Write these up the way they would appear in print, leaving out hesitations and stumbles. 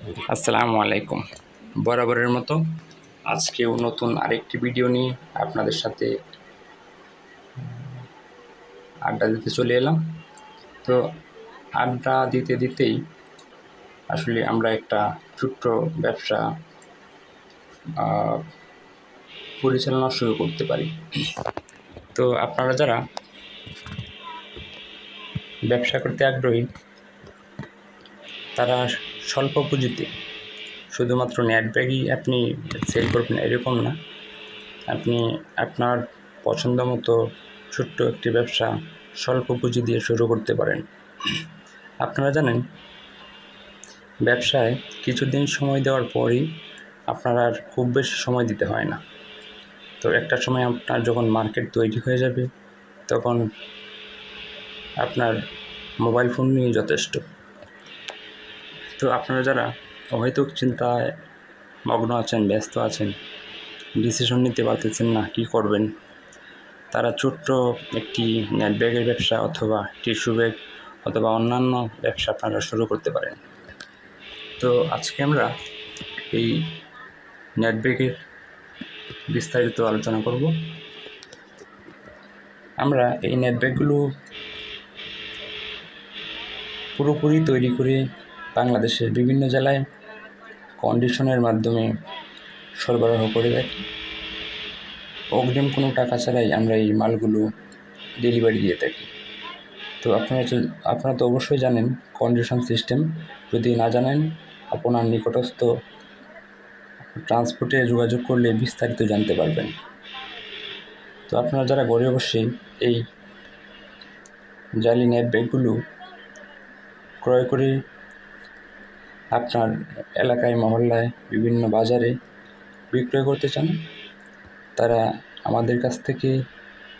আসসালামু আলাইকুম। বরাবরের মতো আজকেও নতুন আরেকটি ভিডিও নিয়ে আপনাদের সাথে আড্ডা দিতে চলে এলাম। তো আড্ডা দিতে দিতেই আসলে আমরা একটা ছোট্ট ব্যবসা পরিচালনা শুরু করতে পারি। তো আপনারা যারা ব্যবসা করতে আগ্রহী তারা স্বল্প পুঁজিতে শুধুমাত্র নেট ব্যাগই আপনি সেল করবেন এরকম না, আপনি আপনার পছন্দ মতো ছোট্ট একটি ব্যবসা স্বল্প পুঁজি দিয়ে শুরু করতে পারেন। আপনারা জানেন, ব্যবসায় কিছুদিন সময় দেওয়ার পরই আপনার আর খুব বেশি সময় দিতে হয় না। তো একটা সময় আপনার যখন মার্কেট তৈরি হয়ে যাবে তখন আপনার মোবাইল ফোন নিয়ে যথেষ্ট। তো আপনারা যারা অহেতুক চিন্তায় মগ্ন আছেন, ব্যস্ত আছেন, ডিসিশন নিতে পারতেছেন না কী করবেন, তারা ছোট্ট একটি নেট ব্যাগের ব্যবসা অথবা টিস্যু ব্যাগ অথবা অন্যান্য ব্যবসা আপনারা শুরু করতে পারেন। তো আজকে আমরা এই নেট ব্যাগের বিস্তারিত আলোচনা করব। আমরা এই নেট ব্যাগগুলো পুরোপুরি তৈরি করে বাংলাদেশের বিভিন্ন জেলায় কন্ডিশনের মাধ্যমে সরবরাহ করে থাকি। অগ্রিম কোনো টাকা ছাড়াই আমরা এই মালগুলো ডেলিভারি দিয়ে থাকি। তো আপনারা তো অবশ্যই জানেন কন্ডিশন সিস্টেম। যদি না জানেন, আপনার নিকটস্থ ট্রান্সপোর্টে যোগাযোগ করলে বিস্তারিত জানতে পারবেন। তো আপনারা যারা ঘরে বসে এই জালি নেট ব্যাগগুলো ক্রয় করে আপনার এলাকায়, মহল্লায়, বিভিন্ন বাজারে বিক্রয় করতে চান, তারা আমাদের কাছ থেকে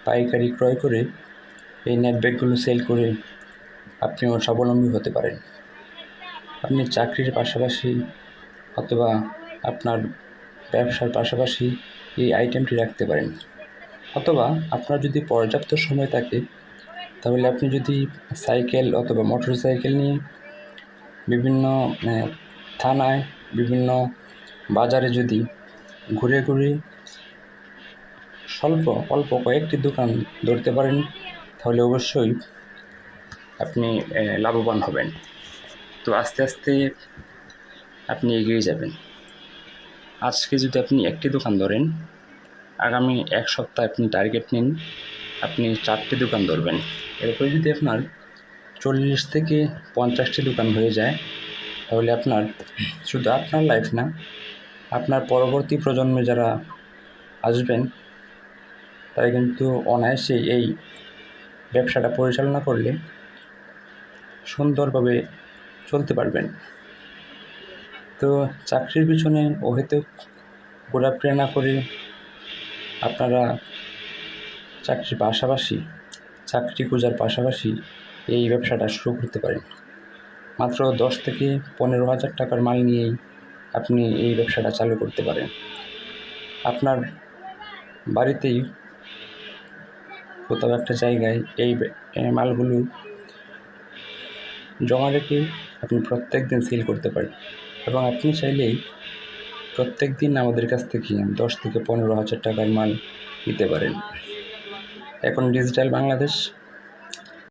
পাইকারি ক্রয় করে এই নেট ব্যাগগুলো সেল করে আপনিও স্বাবলম্বী হতে পারেন। আপনি চাকরির পাশাপাশি অথবা আপনার ব্যবসার পাশাপাশি এই আইটেমটি রাখতে পারেন। অথবা আপনার যদি পর্যাপ্ত সময় থাকে তাহলে আপনি যদি সাইকেল অথবা মোটর সাইকেল নিয়ে বিভিন্ন থানায়, বিভিন্ন বাজারে যদি ঘুরে ঘুরে অল্প কয়েকটি দোকান ধরতে পারেন, তাহলে অবশ্যই আপনি লাভবান হবেন। তো আস্তে আস্তে আপনি এগিয়ে যাবেন। আজকে যদি আপনি একটি দোকান ধরেন, আগামী এক সপ্তাহ আপনি টার্গেট নিন, আপনি 4টি দোকান ধরবেন। এরপরে যদি আপনার 40 থেকে 50টি দোকান হয়ে যায়, তাহলে আপনার শুধু আপনার লাইফ না, আপনার পরবর্তী প্রজন্মে যারা আসবেন তারা কিন্তু অনায়াসেই এই ব্যবসাটা পরিচালনা করলে সুন্দরভাবে চলতে পারবেন। তো চাকরির পিছনে অহেতুক ঘোরাফেরা না করে আপনারা চাকরি খোঁজার পাশাপাশি এই ব্যবসাটা শুরু করতে পারেন। মাত্র 10 থেকে 15,000 টাকার মাল নিয়েই আপনি এই ব্যবসাটা চালু করতে পারেন। আপনার বাড়িতেই কোথাও একটা জায়গায় এই মালগুলো জমা রেখে আপনি প্রত্যেক দিন সেল করতে পারেন, এবং আপনি চাইলেই প্রত্যেক দিন আমাদের কাছ থেকে 10 থেকে 15,000 টাকার মাল নিতে পারেন। এখন ডিজিটাল বাংলাদেশ,